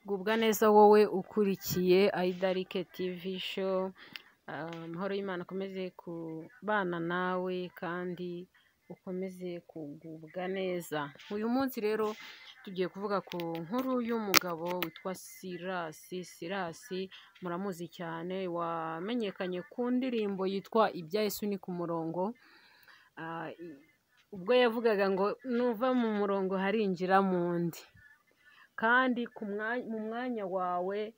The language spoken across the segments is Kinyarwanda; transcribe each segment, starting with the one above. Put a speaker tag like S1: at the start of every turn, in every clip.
S1: Gubwa neza wowe ukurikiye Aidarike TV show, amahoro y'Imana akomeze kubana nawe kandi ukomeze kugubwa neza. Uyu munsi rero tugiye kuvuga ku nkuru y'umugabo witwa Sirasi. Muramuzi cyane, wamenyekanye ku ndirimbo yitwa Ibya Yesu ni ku murongo. Ubwo yavugaga ngo nuva mu murongo harinjira mu ndi, kandi mu mwanya wawe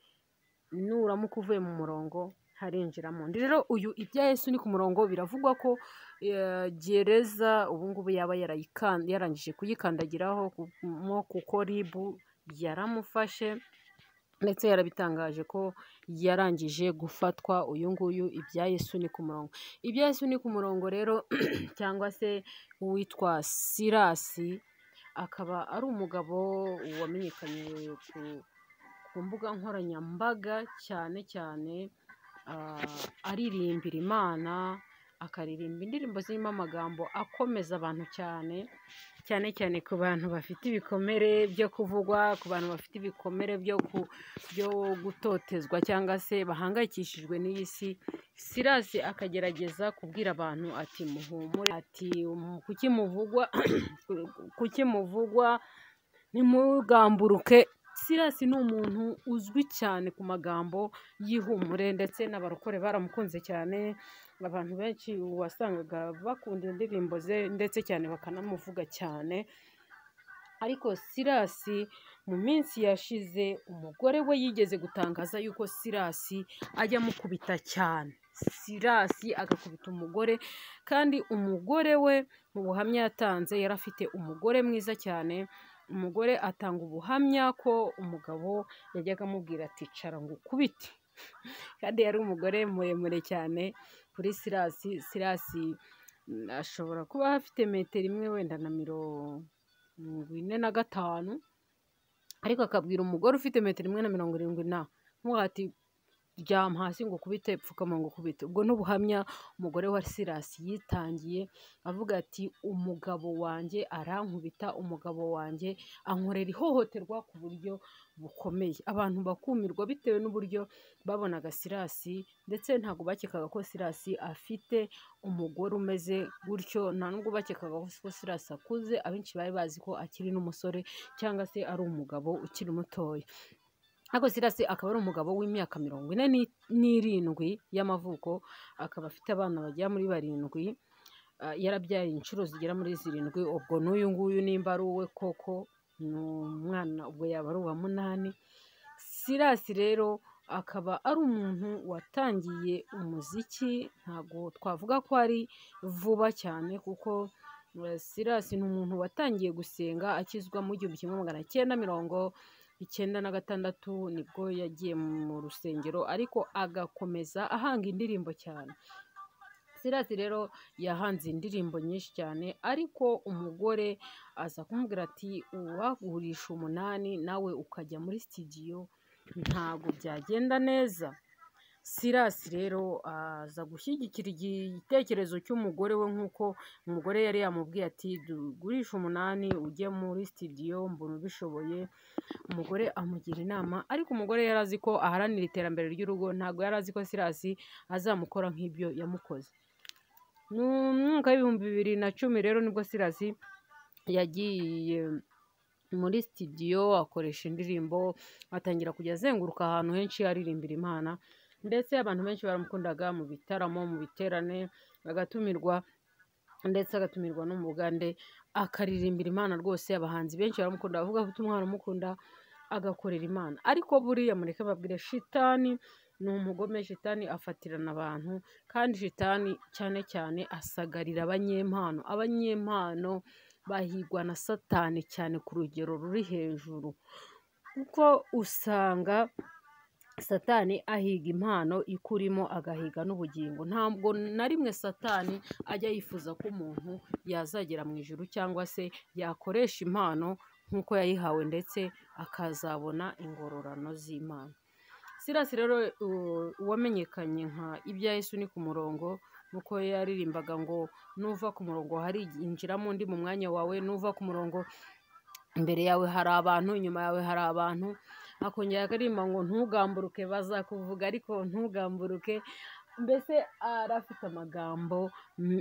S1: nuramuka uvuye mu murongo harinjira mu ndi. Rero uyu Ibya Yesu ni ku murongo biravugwa ko gereza ubungubu yaba yarangije kuyikandagiraho kuko ribu yaramufashe ndetse yarabitangaje ko yarangije gufatwa. Uyu nguyu Ibya Yesu ni ku murongo. Ibya Yesu ni ku murongo rero cyangwa se uwitwa Sirasi akaba ari umugabo wamenyekanye ku mbuga nkoranyambaga cyane cyane, aririmbira Imana, akaririmba indirimbo zirimo amagambo akomeza abantu cyane cyane ku bantu bafite ibikomere byo kuvugwa, ku bantu bafite ibikomere byo gutotezwa cyangwa se bahangayikishijwe n'iyi si. Sirasi akagerageza kubwira abantu ati muhumure, ati kuki muvugwa ntimugamburuke. Sirasi ni umuntu uzwi cyane ku magambo y'ihumure ndetse n'abarokore baramukunze cyane. Abantu benshi wasangaga bakunda indirimbo ze ndetse cyane bakanamuvuga cyane. Ariko Sirasi mu minsi yashize umugore we yigeze gutangaza yuko Sirasi ajya amukubita cyane. Sirasi agakubita umugore, kandi umugore we mu buhamya yatanze yari afite umugore mwiza cyane. Umugore atanga ubuhamya ko umugabo yajyaga amubwira ati cara ngo ukubite, kandi yari umugore muremure cyane kuri Sirasi. Sirasi ashobora kuba afite metero imwe wenda na 45, ariko akabwira umugore ufite metero 1.70 ati ryama hasi ngo ukubite, pfukama ngo ukubite. Ubwo n'ubuhamya umugore wa Sirasi yitangiye avuga ati umugabo wanjye arankubita, umugabo wanjye ankorera ihohoterwa ku buryo bukomeye. Abantu bakumirwa bitewe n'uburyo babonaga Sirasi, ndetse ntabwo bakekaga ko Sirasi afite umugore umeze gutyo, nta nubwo bakekaga ko Sirasi akuze. Abenshi bari bazi ko akiri n'umusore cyangwa se ari umugabo ukiri mutoya. Ariko Sirasi akaba ari umugabo w'imyaka 47 y'amavuko, akaba afite abana bagera muri 7, yarabyaye inshuro zigera muri 7. Ubwo n'uyu nguyu nimba ari uwe koko ni umwana, ubwo yaba ari uwa 8. Sirasi rero akaba ari umuntu watangiye umuziki, ntabwo twavuga ko ari vuba cyane, kuko Sirasi ni umuntu watangiye gusenga akizwa mu 1996 nibwo yagiye mu rusengero, ariko agakomeza ahanga indirimbo cyane. Sirasi rero yahanze indirimbo nyinshi cyane, ariko umugore aza kumubwira ati uwagurisha 8 nawe ukajya muri studio ntabwo byagenda neza. Sirasi rero aza gushyigikira igitekerezo cy'umugore we, nk'uko umugore yari yamubwiye ati dugurisha 8 ujye muri studio mbona ubishoboye. Umugore amugira inama, ariko umugore yari azi ko aharanira iterambere ry'urugo, ntabwo yari azi ko Sirasi azamukora nk'ibyo yamukoze. Mu mwaka w'2010 rero nibwo Sirasi yagiye muri studio akoresha indirimbo, atangira kujya azenguruka ahantu henshi aririmbira Imana, ndetse abantu benshi baramukundaga mu bitaramo, mu biterane, agatumirwa ndetse agatumirwa no mu Bugande akaririmbira Imana. Rwose abahanzi benshi baramukunda, bavuga ko umwana umukunda agakorera Imana. Ariko buriya mureke babwire, shitani ni umugome. Shitani afatirana abantu, kandi shitani cyane cyane asagarira abanyempano. Abanyempano bahigwa na Satani cyane ku rugero ruri hejuru, kuko usanga Satani ahiga impano ikurimo, agahiga n'ubugingo. Ntabwo na rimwe Satani ajya yifuza ko umuntu yazagera mu ijuru cyangwa se yakoresha impano nk'uko yayihawe, ndetse akazabona ingororano z'Imana. Sirasi rero wamenyekanye nka Ibya Yesu ni ku murongo, nuko yaririmbaga ngo nuva ku murongo harinjiramo undi mu mwanya wawe, nuva ku murongo imbere yawe hari abantu, inyuma yawe hari abantu. akongera akaririmba ngo ntugamburuke bazakuvuga ariko ntugamburuke. Mbese arafite amagambo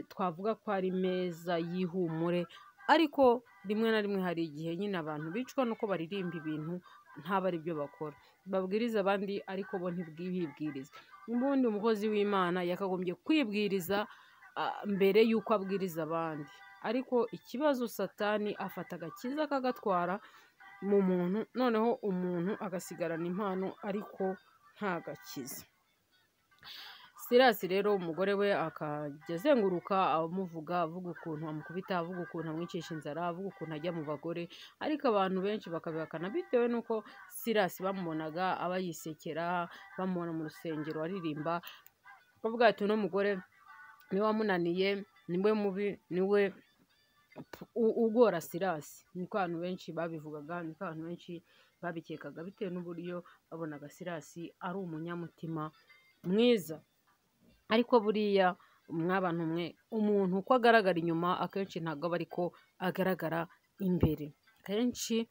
S1: twavuga ko ari meza y'ihumure, ariko rimwe na rimwe hari igihe nyine abantu bicwa nuko baririmba ibintu ntaba ari byo bakora, babwiriza abandi ariko bo ntibwibwiriza. Ubundi umukozi w'Imana yakagombye kwibwiriza mbere y'uko abwiriza abandi, ariko ikibazo Satani afata agakiza akagatwara mu muntu, noneho umuntu agasigarana impano ariko nta gakiza. Sirasi rero umugore we akajya azenguruka amuvuga, avuga ukuntu amukubita, avuga ukuntu amwicisha inzara, avuga ukuntu ajya mu bagore, ariko abantu benshi bakabihakana bitewe n'uko Sirasi bamubonaga aba yisekera, bamubona mu rusengero aririmba, bavuga ati uno mugore niwe wamunaniye, niwe mubi, niwe ugora Sirasi. Niko abantu benshi babivugaga, niko abantu benshi babikekaga bitewe n'uburyo babonaga Sirasi ari umunyamutima mwiza. Ariko buriya mw'abantu mwe, umuntu uko agaragara inyuma akenshi ntabwo aba ariko agaragara imbere. Kenshi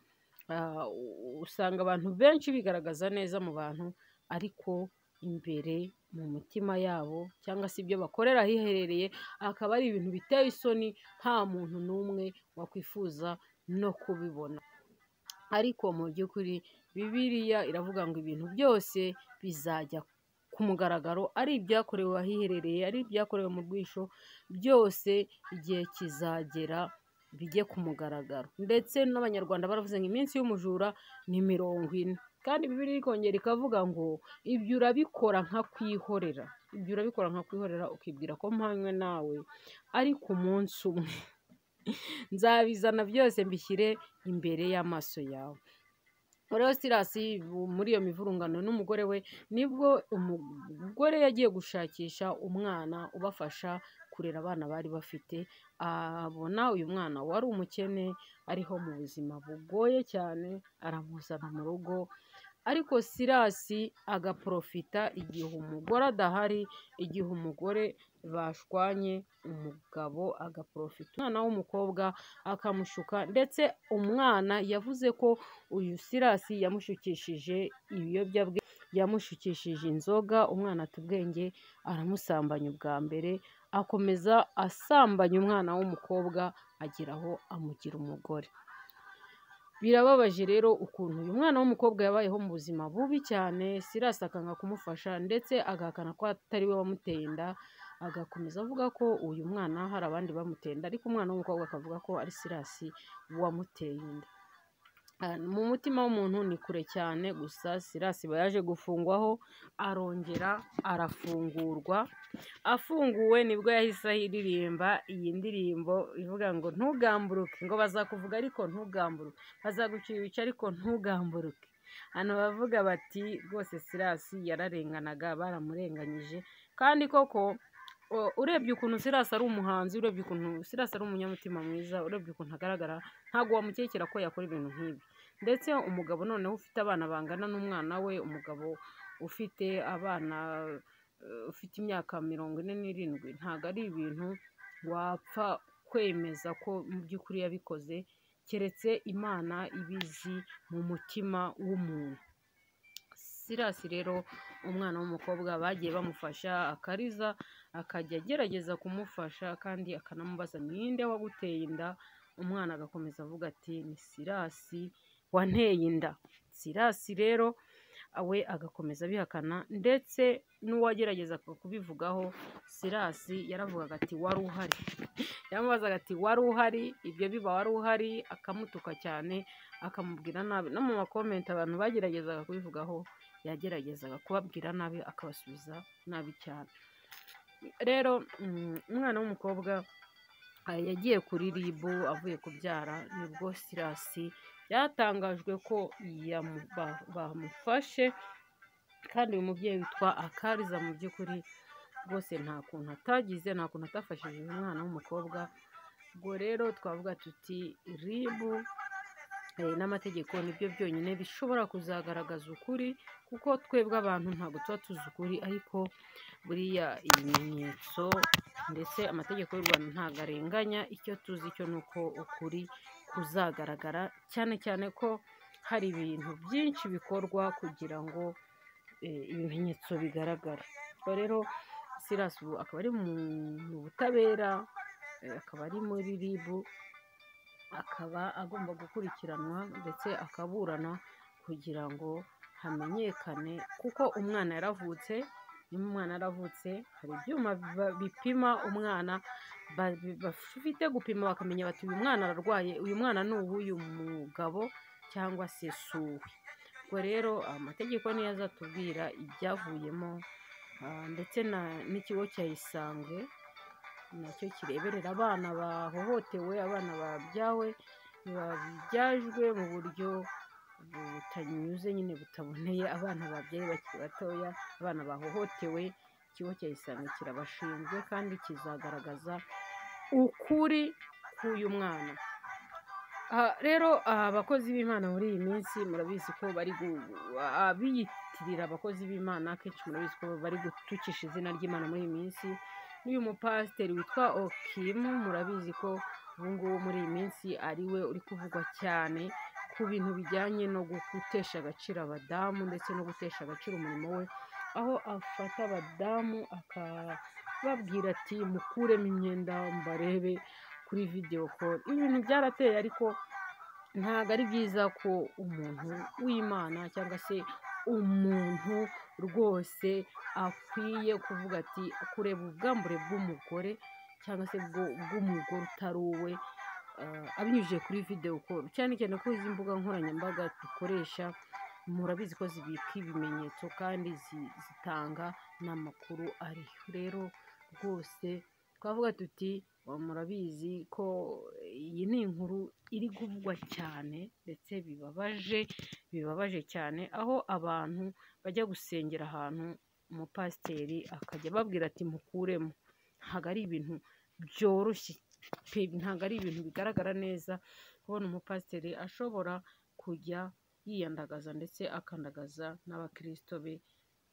S1: usanga abantu benshi bigaragaza neza mu bantu, ariko imbere mu mutima yabo cyangwa se ibyo bakorera ahiherereye akaba ari ibintu biteye isoni, nta muntu n'umwe wakwifuza no kubibona. Ariko mu by'ukuri Bibiliya iravuga ngo ibintu byose bizajya ku mugaragaro, ari ibyakorewe ahiherereye, ari ibyakorewe mu rwisho, byose igihe kizagera bijye ku mugaragaro. Ndetse n'Abanyarwanda baravuze ngo iminsi y'umujura ni 40. Kandi Bibiliya ikongera ikavuga ngo ibyo urabikora nka kwihorera, ibyo urabikora nka kwihorera ukibwira ko mpanywe nawe, ariko umunsi umwe nzabizana byose mbishyire imbere y'amaso yawe. Rero Sirasi muri iyo mivurungano n'umugore we, nibwo umugore yagiye gushakisha umwana ubafasha kurera abana bari bafite, abona uyu mwana wari umukene ariho mu buzima bugoye cyane, aramuzana mu rugo. Ariko Sirasi agaprofita igihe umugore adahari, igihe umugore bashwanye, umugabo agaprofita umwana w'umukobwa akamushuka, ndetse umwana yavuze ko uyu Sirasi yamushukishije ibiyobyabwenge, yamushukishije inzoga, umwana ata ubwenge aramusambanya ubwa mbere, akomeza asambanya umwana w'umukobwa ageraho amugira umugore. Birababaje rero ukuntu uyu mwana w'umukobwa yabayeho mu buzima bubi cyane, Sirasi akanga kumufasha ndetse agahakana ko atari we wamuteye inda, agakomeza avuga ko uyu mwana hari abandi bamuteye inda, ariko umwana w'umukobwa akavuga ko ari Sirasi wamuteye inda. Mu mutima w'umuntu ni kure cyane, gusa Sirasi yaje gufungwaho, arongera arafungurwa. Afunguwe nibwo yahise aririmba iyi ndirimbo ivuga ngo ntugamburuke, ngo bazakuvuga ariko ntugamburuke, bazagucira ibice ariko ntugamburuke. Hano bavuga bati rwose Sirasi yararenganaga, baramurenganyije, kandi koko urebye ukuntu Sirasi ari umuhanzi, urebye ukuntu Sirasi ari umunyamutima mwiza, urebye ukuntu agaragara, ntabwo wamukekera ko yakora ibintu nk'ibi. Ndetse umugabo noneho ufite abana bangana n'umwana we, umugabo ufite abana ufite imyaka 47, ntabwo ari ibintu wapfa kwemeza ko mu by'ukuri yabikoze, keretse Imana ibizi mu mutima w'umuntu. Sirasi rero umwana w'umukobwa bagiye bamufasha akariza, akajya agerageza kumufasha kandi akanamubaza ninde waguteye inda, umwana agakomeza avuga ati ni Sirasi wanteye inda. Sirasi rero we agakomeza abihakana, ndetse n'uwagerageza kubivugaho Sirasi yaravugaga ati wari uhari, yamubazaga ati wari uhari, ibyo biba wari uhari, akamutuka cyane, akamubwira nabi. No mu makomenti abantu bageragezaga kubivugaho yageragezaga kubabwira nabi, akabasubiza nabi cyane. Rero umwana w'umukobwa yagiye kuri RIB avuye kubyara, nibwo Sirasi byatangajwe ko bamufashe, kandi uyu mubyeyi witwa Akariza mu by'ukuri rwose nta kuntu atagize, nta kuntu atafashije uyu mwana w'umukobwa. Ubwo rero twavuga tuti RIB n'amategeko nibyo byonyine bishobora kuzagaragaza ukuri, kuko twebwe abantu ntabwo tuba tuzi ukuri, ariko buriya ibimenyetso ndetse amategeko y'u Rwanda ntabwo arenganya. Icyo tuzi cyo ni uko ukuri kuzagaragara, cyane cyane ko hari ibintu byinshi bikorwa kugira ngo ibimenyetso bigaragare. Ubwo rero Silas ubu akaba ari mu butabera, akaba ari muri RIB, akaba agomba gukurikiranwa ndetse akaburana kugira ngo hamenyekane, kuko umwana yaravutse. Niba umwana yaravutse, hari ibyuma bipima umwana, bafite gupima bakamenya bati uyu mwana ararwaye, uyu mwana ni uw'uyu mugabo cyangwa se si uwe. Ubwo rero amategeko niyo azatubwira ibyavuyemo, ndetse n'ikigo cya Isange nacyo kireberera abana bahohotewe, abana babyajwe mu buryo butanyuze, nyine butaboneye, abana babyaye bakiri batoya, abana bahohotewe. Ikigo cya Isange kirabashinzwe kandi kizagaragaza ukuri k'uyu mwana. Rero abakozi b'Imana muri iyi minsi murabizi ko bari abiyitirira abakozi b'Imana, akenshi murabizi ko bari gutukisha izina ry'Imana muri iyi minsi. N'uyu mupasiteri witwa Okim, murabizi ko ubu ngubu muri iyi minsi ari we uri kuvugwa cyane ku bintu bijyanye no gutesha agaciro abadamu ndetse no gutesha agaciro umurimo we, aho afata abadamu akababwira ati mukuremo imyenda mbarebe kuri video call. Ibintu byarateye, ariko ntabwo ari byiza ko umuntu w'Imana cyangwa se umuntu rwose akwiye kuvuga ati kureba ubwambure bw'umugore cyangwa se bw'umugore utari uwe, abinyujije kuri video call, cyane cyane ko izi mbuga nkoranyambaga dukoresha murabizi ko zibika ibimenyetso kandi zitanga n'amakuru ariyo. Rero rwose twavuga tuti murabizi ko iyi ni inkuru iri kuvugwa cyane ndetse bibabaje cyane, aho abantu bajya gusengera ahantu umupasiteri akajya ababwira ati mukuremo. Ntabwo ari ibintu byoroshye pe, ntabwo ari ibintu bigaragara neza kubona umupasiteri ashobora kujya yiyandagaza ndetse akandagaza n'abakirisito be,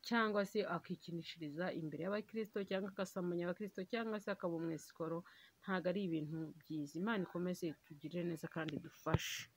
S1: cyangwa se akikinishiriza imbere y'abakirisito, cyangwa akasamanya abakirisito, cyangwa se akaba umwesikoro. Ntabwo ari ibintu byiza. Imana ikomeze itugirire neza kandi idufashe.